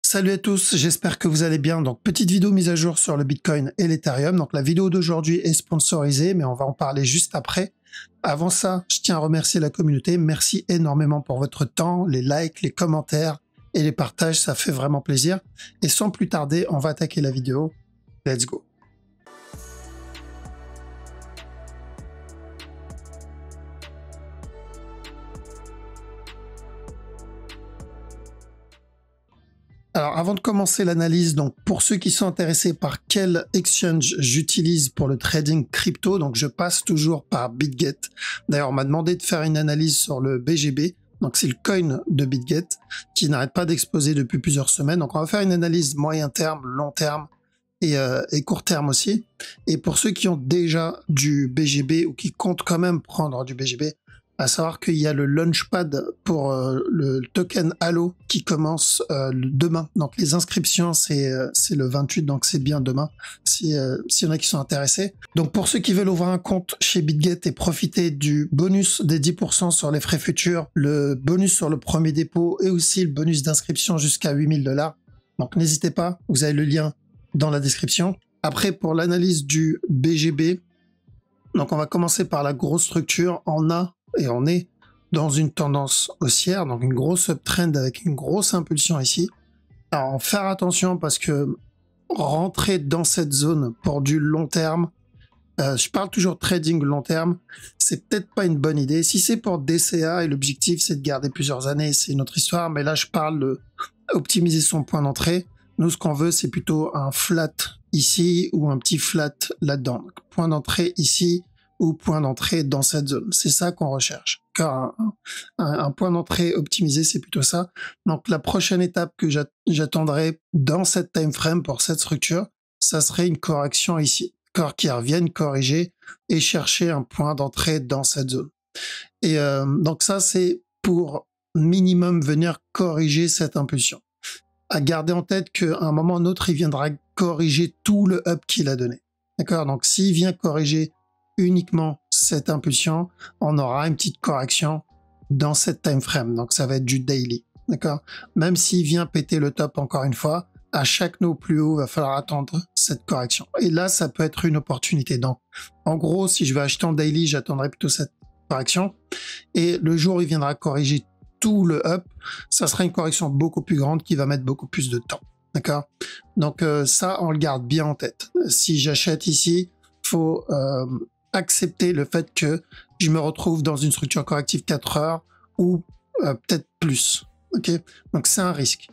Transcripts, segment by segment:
Salut à tous, j'espère que vous allez bien. Donc, petite vidéo mise à jour sur le Bitcoin et l'Ethereum. Donc, la vidéo d'aujourd'hui est sponsorisée, mais on va en parler juste après. Avant ça, je tiens à remercier la communauté. Merci énormément pour votre temps, les likes, les commentaires et les partages. Ça fait vraiment plaisir. Et sans plus tarder, on va attaquer la vidéo. Let's go. Alors, avant de commencer l'analyse, donc pour ceux qui sont intéressés par quel exchange j'utilise pour le trading crypto, donc je passe toujours par BitGet. D'ailleurs, on m'a demandé de faire une analyse sur le BGB, donc c'est le coin de BitGet qui n'arrête pas d'exploser depuis plusieurs semaines. Donc, on va faire une analyse moyen terme, long terme et court terme aussi. Et pour ceux qui ont déjà du BGB ou qui comptent quand même prendre du BGB, à savoir qu'il y a le launchpad pour le token Halo qui commence demain. Donc les inscriptions, c'est le 28, donc c'est bien demain, s'il y en a qui sont intéressés. Donc pour ceux qui veulent ouvrir un compte chez BitGet et profiter du bonus des 10% sur les frais futurs, le bonus sur le premier dépôt et aussi le bonus d'inscription jusqu'à 8000 $. Donc n'hésitez pas, vous avez le lien dans la description. Après, pour l'analyse du BGB, donc on va commencer par la grosse structure en A. Et on est dans une tendance haussière, donc une grosse uptrend avec une grosse impulsion ici. Alors, faire attention parce que rentrer dans cette zone pour du long terme, je parle toujours trading long terme, c'est peut-être pas une bonne idée. Si c'est pour DCA et l'objectif c'est de garder plusieurs années, c'est une autre histoire, mais là je parle de optimiser son point d'entrée. Nous, ce qu'on veut, c'est plutôt un flat ici ou un petit flat là-dedans. Point d'entrée ici ou point d'entrée dans cette zone. C'est ça qu'on recherche. Car un point d'entrée optimisé, c'est plutôt ça. Donc la prochaine étape que j'attendrai dans cette time frame pour cette structure, ça serait une correction ici. Qui revienne corriger et chercher un point d'entrée dans cette zone. Et donc ça, c'est pour minimum venir corriger cette impulsion. À garder en tête qu'à un moment ou un autre, il viendra corriger tout le up qu'il a donné. D'accord? Donc s'il vient corriger uniquement cette impulsion, on aura une petite correction dans cette time frame. Donc ça va être du daily, d'accord? Même s'il vient péter le top encore une fois, à chaque nœud plus haut, il va falloir attendre cette correction. Et là, ça peut être une opportunité. Donc, en gros, si je vais acheter en daily, j'attendrai plutôt cette correction. Et le jour où il viendra corriger tout le up, ça sera une correction beaucoup plus grande qui va mettre beaucoup plus de temps, d'accord? Donc ça, on le garde bien en tête. Si j'achète ici, faut accepter le fait que je me retrouve dans une structure corrective 4 heures ou peut-être plus. Ok, donc c'est un risque.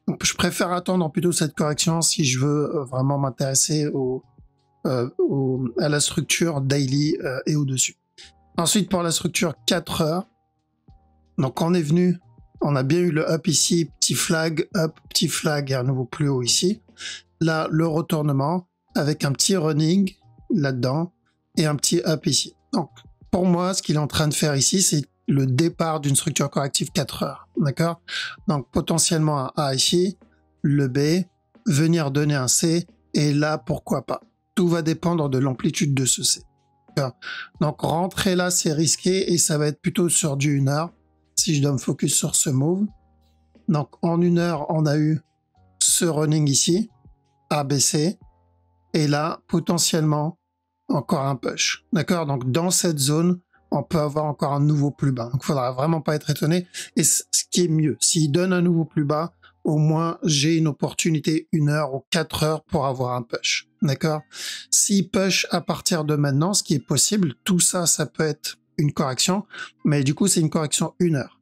Donc je préfère attendre plutôt cette correction si je veux vraiment m'intéresser à la structure daily et au-dessus. Ensuite, pour la structure 4 heures, donc on est venu, on a bien eu le up ici, petit flag, up, petit flag et un nouveau plus haut ici. Là, le retournement avec un petit running là-dedans et un petit up ici. Donc, pour moi, ce qu'il est en train de faire ici, c'est le départ d'une structure corrective 4 heures. D'accord? Donc, potentiellement un A ici, le B, venir donner un C, et là, pourquoi pas? Tout va dépendre de l'amplitude de ce C. Donc, rentrer là, c'est risqué, et ça va être plutôt sur du 1 heure, si je dois me focus sur ce move. Donc, en 1 heure, on a eu ce running ici, ABC, et là, potentiellement, encore un push, d'accord? Donc dans cette zone, on peut avoir encore un nouveau plus bas. Donc il faudra vraiment pas être étonné. Et ce qui est mieux, s'il donne un nouveau plus bas, au moins j'ai une opportunité 1 heure ou 4 heures pour avoir un push, d'accord? S'il push à partir de maintenant, ce qui est possible, tout ça, ça peut être une correction, mais du coup c'est une correction 1 heure.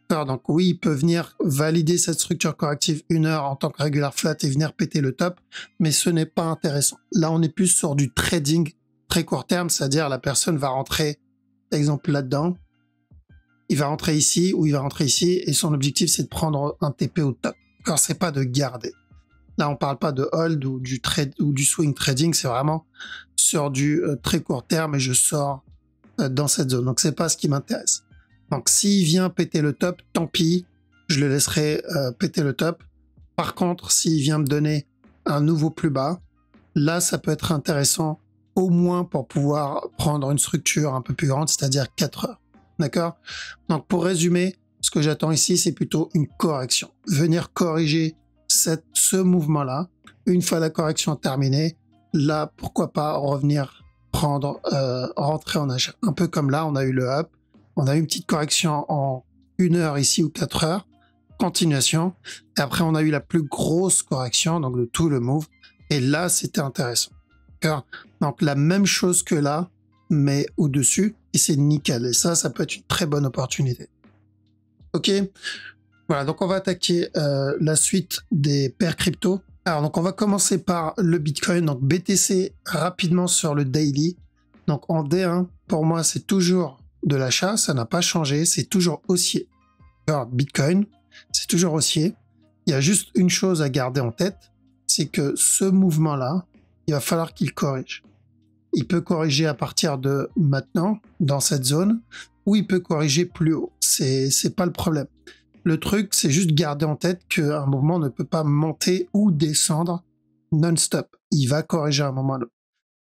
Donc oui, il peut venir valider cette structure corrective 1 heure en tant que regular flat et venir péter le top, mais ce n'est pas intéressant. Là, on est plus sur du trading très court terme, c'est-à-dire la personne va rentrer, exemple là-dedans, il va rentrer ici ou il va rentrer ici et son objectif c'est de prendre un TP au top. Alors c'est pas de garder. Là on parle pas de hold ou du trade ou du swing trading, c'est vraiment sur du très court terme et je sors dans cette zone. Donc c'est pas ce qui m'intéresse. Donc s'il vient péter le top, tant pis, je le laisserai péter le top. Par contre, s'il vient me donner un nouveau plus bas, là ça peut être intéressant au moins pour pouvoir prendre une structure un peu plus grande, c'est-à-dire 4 heures. D'accord? Donc pour résumer, ce que j'attends ici, c'est plutôt une correction. Venir corriger ce mouvement-là, une fois la correction terminée, là, pourquoi pas revenir prendre, rentrer en achat. Un peu comme là, on a eu le up, on a eu une petite correction en 1 heure ici ou 4 heures, continuation, et après on a eu la plus grosse correction, donc de tout le move, et là c'était intéressant. Donc la même chose que là, mais au-dessus, et c'est nickel, et ça peut être une très bonne opportunité. Ok, voilà, donc on va attaquer la suite des paires crypto. Alors donc on va commencer par le Bitcoin, donc BTC rapidement sur le daily. Donc en D1, pour moi c'est toujours de l'achat, ça n'a pas changé, c'est toujours haussier. Alors Bitcoin, c'est toujours haussier. Il y a juste une chose à garder en tête, c'est que ce mouvement-là, il va falloir qu'il corrige. Il peut corriger à partir de maintenant, dans cette zone, ou il peut corriger plus haut. C'est pas le problème. Le truc, c'est juste garder en tête qu'un mouvement ne peut pas monter ou descendre non-stop. Il va corriger à un moment ou à l'autre.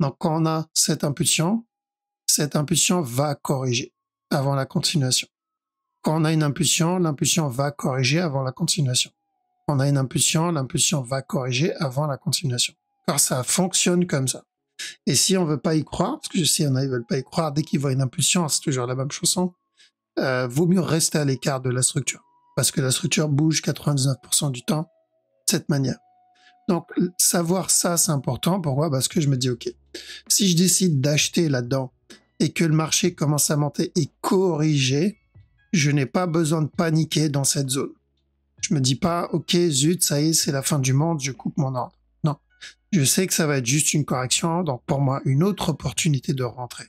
Donc, quand on a cette impulsion va corriger avant la continuation. Quand on a une impulsion, l'impulsion va corriger avant la continuation. Quand on a une impulsion, l'impulsion va corriger avant la continuation. Car ça fonctionne comme ça. Et si on veut pas y croire, parce que je sais, il y en a, ils veulent pas y croire, dès qu'ils voient une impulsion, c'est toujours la même chanson, vaut mieux rester à l'écart de la structure. Parce que la structure bouge 99% du temps de cette manière. Donc, savoir ça, c'est important. Pourquoi? Parce que je me dis, ok, si je décide d'acheter là-dedans et que le marché commence à monter et corriger, je n'ai pas besoin de paniquer dans cette zone. Je me dis pas, ok, zut, ça y est, c'est la fin du monde, je coupe mon ordre. Non. Je sais que ça va être juste une correction, donc pour moi, une autre opportunité de rentrer.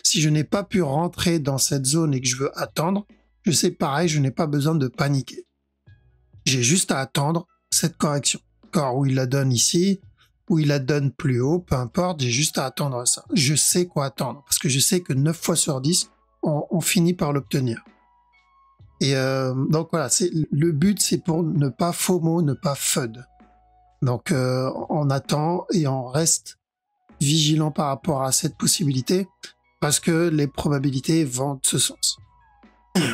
Si je n'ai pas pu rentrer dans cette zone et que je veux attendre, je sais pareil, je n'ai pas besoin de paniquer. J'ai juste à attendre cette correction. D'accord, où il la donne ici, où il la donne plus haut, peu importe, j'ai juste à attendre ça. Je sais quoi attendre, parce que je sais que 9 fois sur 10, on finit par l'obtenir. Et donc voilà, le but, c'est pour ne pas FOMO, ne pas FUD. Donc on attend et on reste vigilant par rapport à cette possibilité, parce que les probabilités vont de ce sens.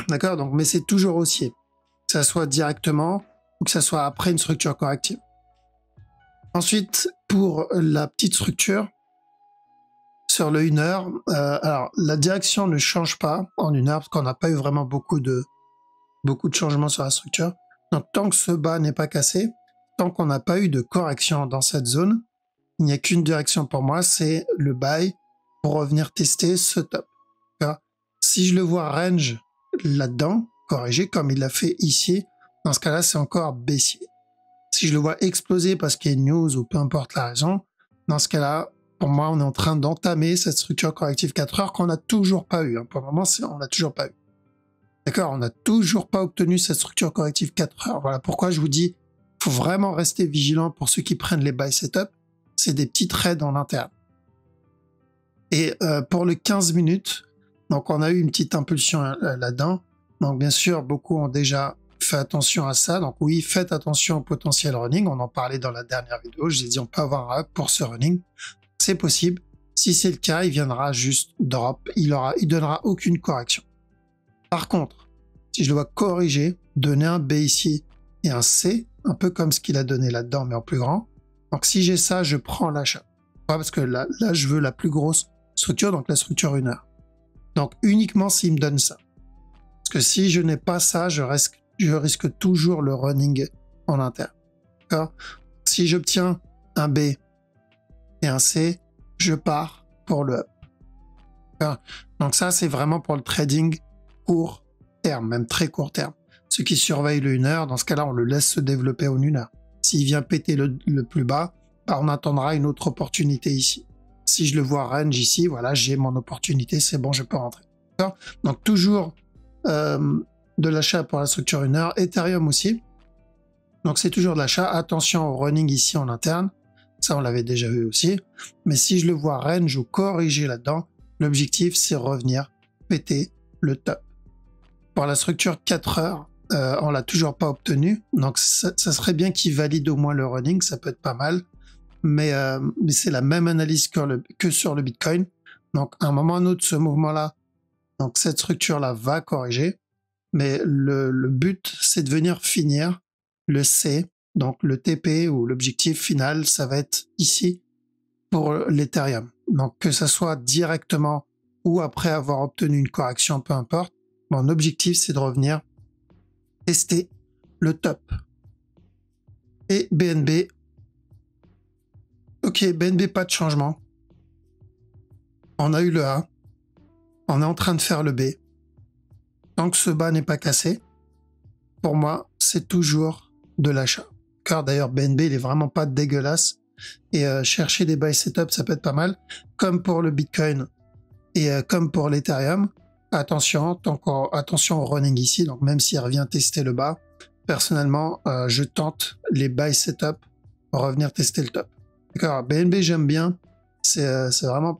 D'accord, donc, mais c'est toujours haussier, que ça soit directement ou que ça soit après une structure corrective. Ensuite, pour la petite structure, sur le 1 heure, alors la direction ne change pas en 1 heure parce qu'on n'a pas eu vraiment beaucoup de changements sur la structure. Donc tant que ce bas n'est pas cassé, tant qu'on n'a pas eu de correction dans cette zone, il n'y a qu'une direction pour moi, c'est le buy pour revenir tester ce top. Si je le vois range là-dedans, corrigé comme il l'a fait ici, dans ce cas-là, c'est encore baissier. Si je le vois exploser parce qu'il y a une news ou peu importe la raison, dans ce cas-là, pour moi, on est en train d'entamer cette structure corrective 4 heures qu'on n'a toujours pas eu. Pour le moment, on l'a toujours pas eu. D'accord, on n'a toujours pas obtenu cette structure corrective 4 heures. Voilà pourquoi je vous dis, il faut vraiment rester vigilant pour ceux qui prennent les buy setup. C'est des petits trades en interne. Et pour le 15 minutes, donc on a eu une petite impulsion là-dedans. Donc bien sûr, beaucoup ont déjà fait attention à ça. Donc oui, faites attention au potentiel running. On en parlait dans la dernière vidéo. Je vous ai dit, on peut avoir un up pour ce running. C'est possible. Si c'est le cas, il viendra juste drop. Il donnera aucune correction. Par contre, si je le vois corriger, donner un B ici et un C, un peu comme ce qu'il a donné là-dedans, mais en plus grand. Donc si j'ai ça, je prends l'achat. Parce que là, je veux la plus grosse structure, donc la structure 1 heure. Donc uniquement s'il me donne ça. Parce que si je n'ai pas ça, je risque toujours le running en interne. Si j'obtiens un B et un C, je pars pour le up. Donc ça, c'est vraiment pour le trading court terme, même très court terme. Ceux qui surveillent le 1 heure, dans ce cas-là, on le laisse se développer en 1 heure. S'il vient péter le plus bas, on attendra une autre opportunité ici. Si je le vois range ici, voilà, j'ai mon opportunité, c'est bon, je peux rentrer. Donc toujours de l'achat pour la structure 1 heure, Ethereum aussi. Donc c'est toujours de l'achat. Attention au running ici en interne, ça on l'avait déjà vu aussi. Mais si je le vois range ou corriger là-dedans, l'objectif c'est revenir péter le top. Pour la structure 4 heures, on l'a toujours pas obtenu, donc ça serait bien qu'il valide au moins le running, ça peut être pas mal. Mais c'est la même analyse que sur le Bitcoin. Donc à un moment ou à un autre, ce mouvement-là, donc cette structure-là va corriger, mais le but, c'est de venir finir le C Donc le TP ou l'objectif final, ça va être ici pour l'Ethereum. Donc que ça soit directement ou après avoir obtenu une correction, peu importe, mon objectif c'est de revenir tester le top. Et BNB, ok, BNB pas de changement. On a eu le A, on est en train de faire le B. Tant que ce bas n'est pas cassé, pour moi, c'est toujours de l'achat. Car d'ailleurs, BNB, il est vraiment pas dégueulasse. Et chercher des buy setup, ça peut être pas mal. Comme pour le Bitcoin et comme pour l'Ethereum. Attention, attention au running ici. Donc même s'il revient tester le bas, personnellement, je tente les buy setup pour revenir tester le top. D'accord, BNB, j'aime bien. C'est vraiment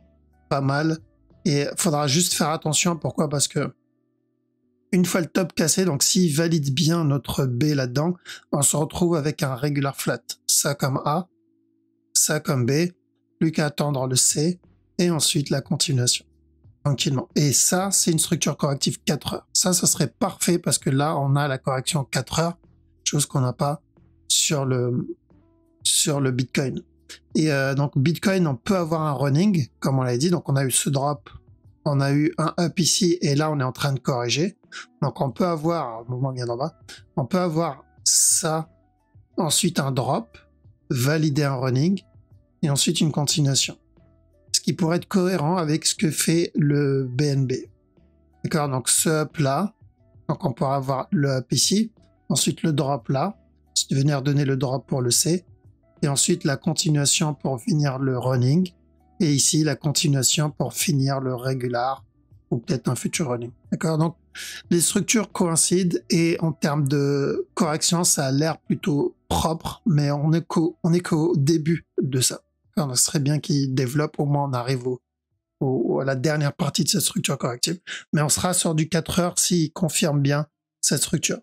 pas mal. Et il faudra juste faire attention. Pourquoi? Parce que une fois le top cassé, donc s'il valide bien notre B là-dedans, on se retrouve avec un regular flat. Ça comme A, ça comme B, plus qu'à attendre le C, et ensuite la continuation, tranquillement. Et ça, c'est une structure corrective 4 heures. Ça serait parfait parce que là, on a la correction 4 heures, chose qu'on n'a pas sur le Bitcoin. Et donc Bitcoin, on peut avoir un running, comme on l'a dit, donc on a eu ce drop, on a eu un up ici, et là, on est en train de corriger. Donc on peut avoir, le mouvement vient d'en bas, on peut avoir ça, ensuite un drop, valider un running, et ensuite une continuation. Ce qui pourrait être cohérent avec ce que fait le BNB. D'accord, donc ce up là, donc on pourra avoir le up ici, ensuite le drop là, venir donner le drop pour le C, et ensuite la continuation pour finir le running, et ici la continuation pour finir le regular, ou peut-être un futur running. D'accord, donc les structures coïncident et en termes de correction, ça a l'air plutôt propre, mais on est qu'au début de ça. Alors, ce serait bien qu'il développe, au moins on arrive à la dernière partie de cette structure corrective, mais on sera sur du 4 heures s'il confirme bien cette structure.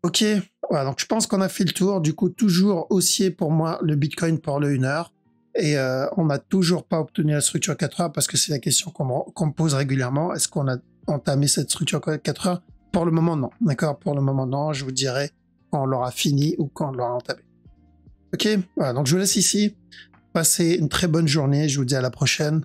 Ok, voilà, donc je pense qu'on a fait le tour. Du coup, toujours haussier pour moi le Bitcoin pour le 1 heure. Et on n'a toujours pas obtenu la structure 4 heures parce que c'est la question qu'on me pose régulièrement. Est-ce qu'on a entamé cette structure 4 heures? Pour le moment, non. D'accord? Pour le moment, non. Je vous dirai quand on l'aura fini ou quand on l'aura entamé. Ok? Voilà, donc je vous laisse ici. Passez une très bonne journée. Je vous dis à la prochaine.